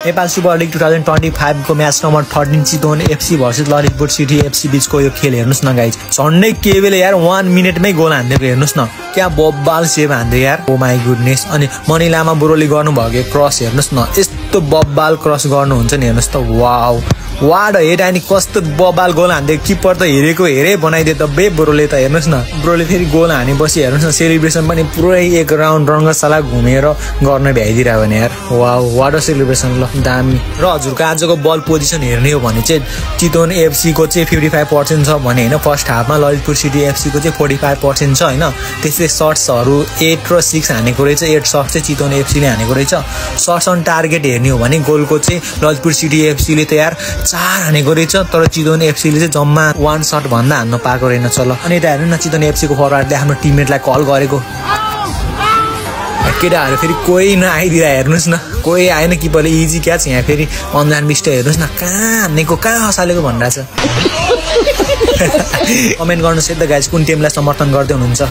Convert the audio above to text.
Nepal super league 2025 को match number 13 Chitwan FC versus Lalitpur city FC बीचको यो खेल हेर्नुस् न गाइज। झन्डै केवेले यार 1 मिनेटमै गोल हान्दिएको हेर्नुस् न, क्या बब्बाल सेभ हान्दै यार। ओ माई गुडनेस। अनि मनी लामा बुरोले गर्नुभएको क्रस हेर्नुस् न, यस्तो बब्बाल क्रस गर्नुहुन्छ नि हेर्नुस् त। वाउ वाड हेड अनि कस्तो बब्बाल गोल हान्दै, किपर त हेरेको हेरे बनाइदियो त बे बुरोले त हेर्नुस् न। बुरोले फेरि गोल हानेपछि हेर्नुस् न सेलिब्रेसन पनि पुरै एक राउन्ड रङ्गशाला घुमेर गर्न भ्याइदिरा भने यार। वाउ वाट अ सेलिब्रेसन ल, दामी। र हजुरको आजको बल पोजिसन हेर्ने हो भने चाहिँ चितवन एफसी को चाहिँ 55% छ भने हैन, फर्स्ट हाफमा ललितपुर सिटी एफसी को चाहिँ 45% छ हैन। त्यसै शट्सहरु 8 र 6 हानेको रहेछ, 8 शट चाहिँ चितवन एफसी ले हानेको रहेछ। शट्स अन टार्गेट हेर्ने हो भने गोलको चाहिँ ललितपुर सिटी एफसी ले त यार 4 हानेको रहेछ, तर चितवन एफसी ले चाहिँ जम्मा 1 शट भन्दा हान्न पाएको रहेनछ ल। अनि यता हेर्नु न चितवन एफसी को फरवार्डले आफ्नो टिममेटलाई कल गरेको, केटाहरु फेरि कोही नआइदिरा हेर्नुस् न, कोही आएन, किपरले इजी क्याच। यहाँ फेरि अनजान मिस्टे हेर्नुस् न, कहाँ हान्नेको कहाँ हसालेको भनिरहेछ। कमेन्ट गर्नुहोस् है त गाइज, कुन टिमलाई समर्थन गर्दै हुनुहुन्छ।